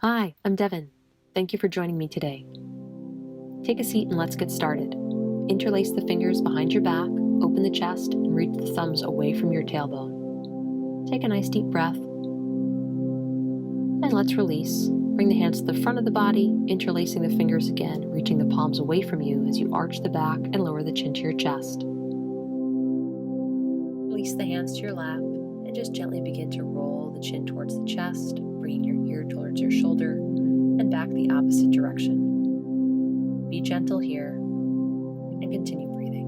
Hi, I'm Devin. Thank you for joining me today. Take a seat and let's get started. Interlace the fingers behind your back, open the chest, and reach the thumbs away from your tailbone. Take a nice deep breath. And let's release. Bring the hands to the front of the body, interlacing the fingers again, reaching the palms away from you as you arch the back and lower the chin to your chest. Release the hands to your lap and just gently begin to roll the chin towards the chest, bringing your ear towards your shoulder and back the opposite direction. Be gentle here and continue breathing.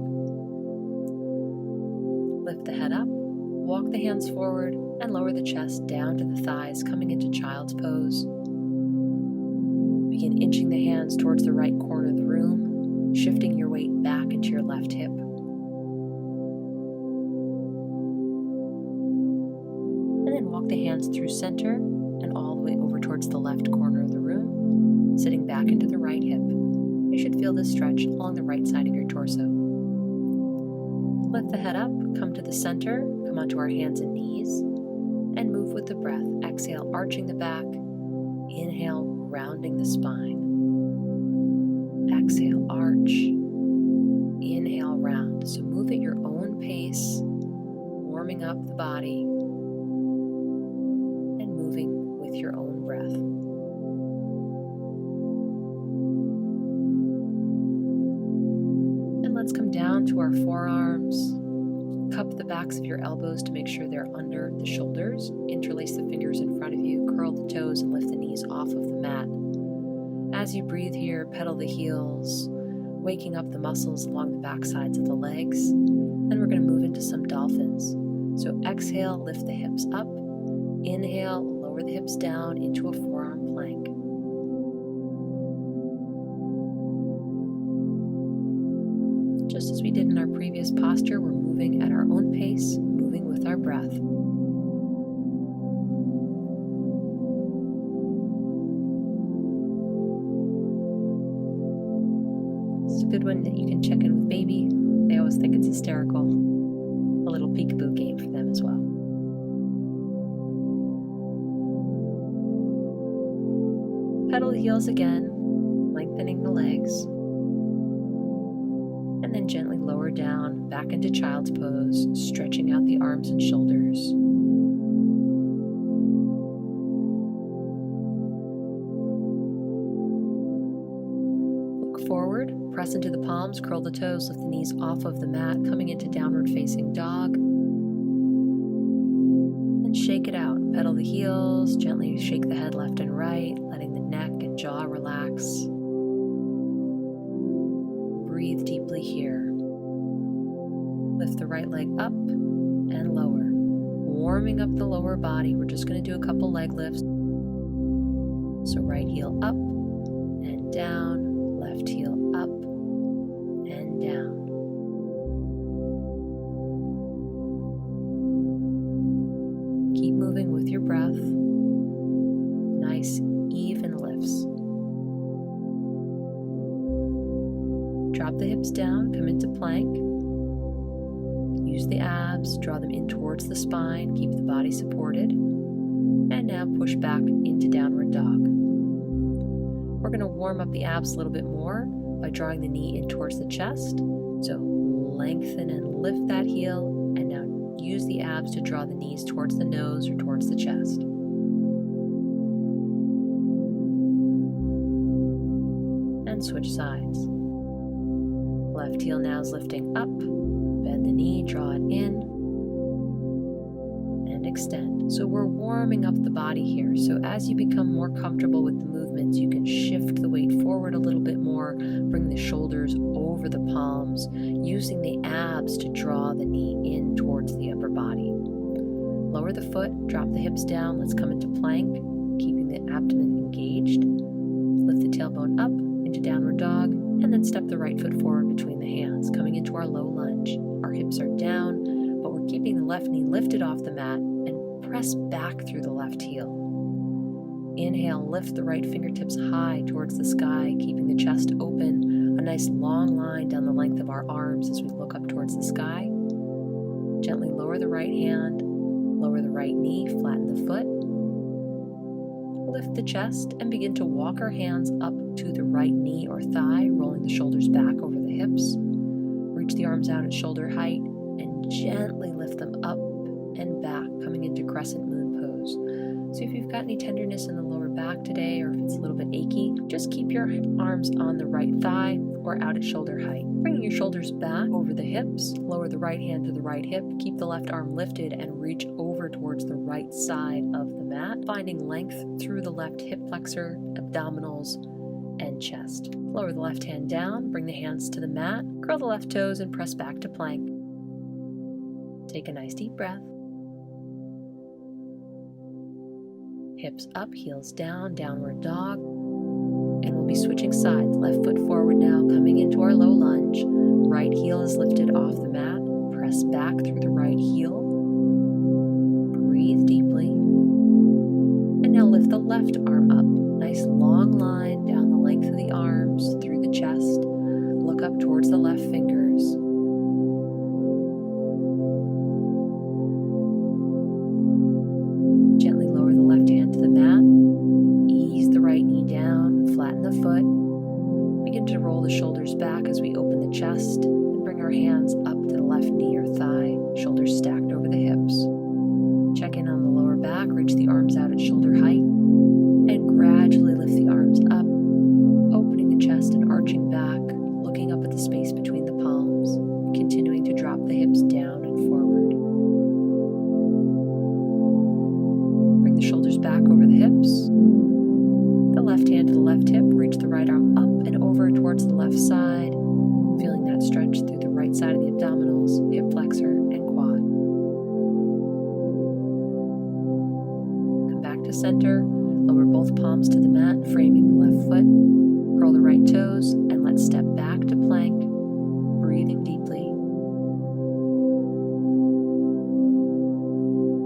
Lift the head up, walk the hands forward, and lower the chest down to the thighs, coming into child's pose. Begin inching the hands towards the right corner of the room, shifting your weight back into your left hip. And then walk the hands through center and all the way over towards the left corner of the room, sitting back into the right hip. You should feel this stretch along the right side of your torso. Lift the head up, come to the center, come onto our hands and knees, and move with the breath. Exhale, arching the back. Inhale, rounding the spine. Exhale, arch. Inhale, round. So move at your own pace, warming up the body and moving with your own breath. And let's come down to our forearms. Cup the backs of your elbows to make sure they're under the shoulders. Interlace the fingers in front of you, curl the toes, and lift the knees off of the mat. As you breathe here, pedal the heels, waking up the muscles along the back sides of the legs. Then we're going to move into some dolphins. So exhale, lift the hips up. Inhale, lower the hips down into a forearm plank. Just as we did in our previous posture, we're moving at our own pace, moving with our breath. This is a good one that you can check in with baby. They always think it's hysterical. A little peekaboo game for them as well. Pedal the heels again, lengthening the legs. And then gently lower down back into child's pose, stretching out the arms and shoulders. Look forward, press into the palms, curl the toes, lift the knees off of the mat, coming into downward facing dog. And shake it out. Pedal the heels, gently shake the head left and right, letting the neck and jaw relax. Breathe deeply here. Lift the right leg up and lower. Warming up the lower body. We're just going to do a couple leg lifts. So right heel up and down, left heel up and down. Keep moving with your breath. Nice, even lifts. Drop the hips down, come into plank. Use the abs, draw them in towards the spine, keep the body supported. And now push back into downward dog. We're going to warm up the abs a little bit more by drawing the knee in towards the chest. So lengthen and lift that heel, and now use the abs to draw the knees towards the nose or towards the chest. And switch sides. Left heel now is lifting up, bend the knee, draw it in, and extend. So we're warming up the body here. So as you become more comfortable with the movements, you can shift the weight forward a little bit more, bring the shoulders over the palms, using the abs to draw the knee in towards the upper body. Lower the foot, drop the hips down, let's come into plank, keeping the abdomen engaged. Lift the tailbone up into downward dog, and then step the right foot forward between the hands, coming into our low lunge. Our hips are down, but we're keeping the left knee lifted off the mat and press back through the left heel. Inhale, lift the right fingertips high towards the sky, keeping the chest open, a nice long line down the length of our arms as we look up towards the sky. Gently lower the right hand, lower the right knee, flatten the foot. Lift the chest and begin to walk our hands up to the right knee or thigh, rolling the shoulders back over the hips. Reach the arms out at shoulder height and gently lift them up and back, coming into crescent moon pose. So if you've got any tenderness in the lower back today, or if it's a little bit achy, just keep your arms on the right thigh or out at shoulder height. Bringing your shoulders back over the hips, lower the right hand to the right hip, keep the left arm lifted and reach over towards the right side of the mat, finding length through the left hip flexor, abdominals, and chest. Lower the left hand down, bring the hands to the mat, curl the left toes and press back to plank. Take a nice deep breath. Hips up, heels down, downward dog. And we'll be switching sides. Left foot forward now, coming into our low lunge. Right heel is lifted off the mat. Press back through the right heel. Breathe deeply. And now lift the left arm up. Nice long line down the length of the arms, through the chest. Look up towards the left fingers. Gently lower the left hand to the mat. Ease the right knee down, flatten the foot. Begin to roll the shoulders back as we open the chest and bring our hands up to the left knee or thigh, shoulders stacked over the hips. Check in on the lower back, reach the arms out at shoulder height, and gradually lift the arms up, opening the chest and arching back, looking up at the space between the palms, continuing to drop the hips down and forward. Bring the shoulders back over the hips. The left hand to the left hip, reach the right arm up and over towards the left side, feeling that stretch through the right side of the abdominals, hip flexor, and quad. Come back to center, lower both palms to the mat, framing the left foot, curl the right toes, and let's step back to plank, breathing deeply.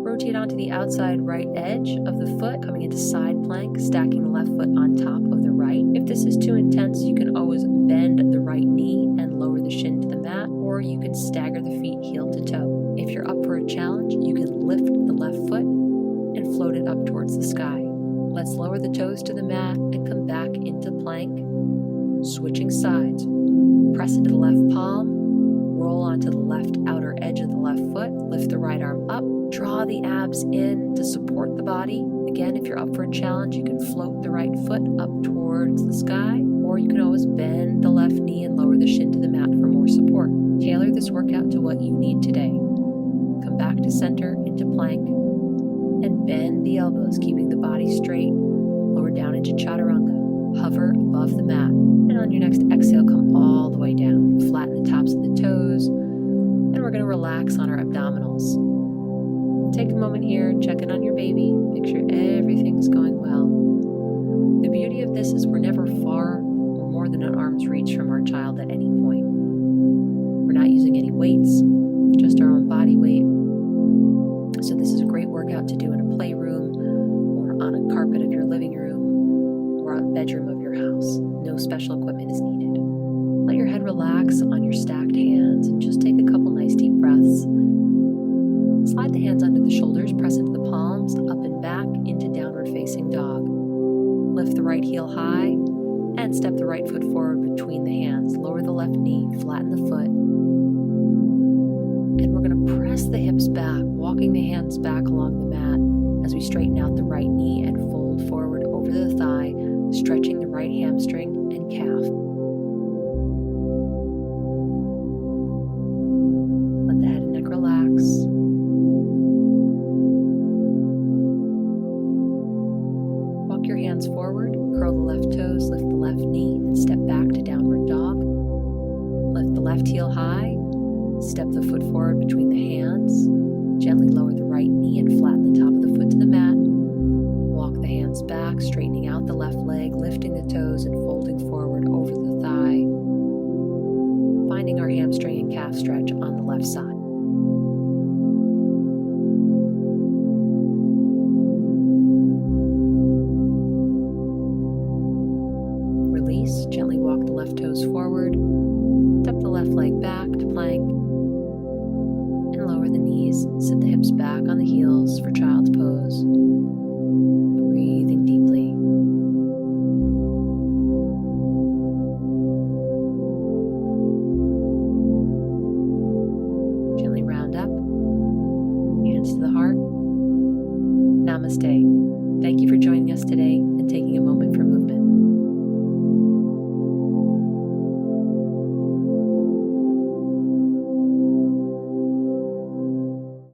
Rotate onto the outside right edge of the foot, coming into side plank, stacking the left foot on top of the right. If this is too intense, you can always bend the right knee and lower the shin to the mat, or you can stagger the feet heel to toe. If you're up for a challenge, you can lift the left foot and float it up towards the sky. Let's lower the toes to the mat and come back into plank, switching sides. Press into the left palm, roll onto the left outer edge of the left foot, lift the right arm up, draw the abs in to support the body. Again, if you're up for a challenge, you can float the right foot up towards the sky, or you can always bend the left knee and lower the shin to the mat for more support. Tailor this workout to what you need today. Come back to center into plank and bend the elbows, keeping the body straight. Lower down into chaturanga. Hover above the mat. And on your next exhale, come all the way down. Flatten the tops of the toes. And we're going to relax on our abdominals. Take a moment here and check in on your baby. Make sure everything's going well. The beauty of this is we're never far or more than an arm's reach from our child at any point. We're not using any weights, just our own body weight. So this is a great workout to do in a playroom or on a carpet of your living room or a bedroom of your house. No special equipment is needed. Let your head relax on your stacked hands and just take a couple nice deep breaths. Slide the hands under the shoulders, press into the palms, up and back into downward facing dog. Lift the right heel high and step the right foot forward between the hands. Lower the left knee, flatten the foot. And we're going to press the hips back, walking the hands back along the mat as we straighten out the right knee and fold forward over the thigh, stretching the right hamstring and calf. Let the head and neck relax. Walk your hands forward, curl the left toes, lift the left knee, and step back to downward dog. Lift the left heel high, step the foot forward between the hands, gently lower the right knee and flatten the top of the foot to the mat. Walk the hands back, straightening out the left leg, lifting the toes and folding forward over the thigh, finding our hamstring and calf stretch on the left side. Release, gently walk the left toes forward, step the left leg back to plank, and lower the knees, sit the hips back on the heels for child's pose. Breathing deeply. Namaste. Thank you for joining us today and taking a moment for movement.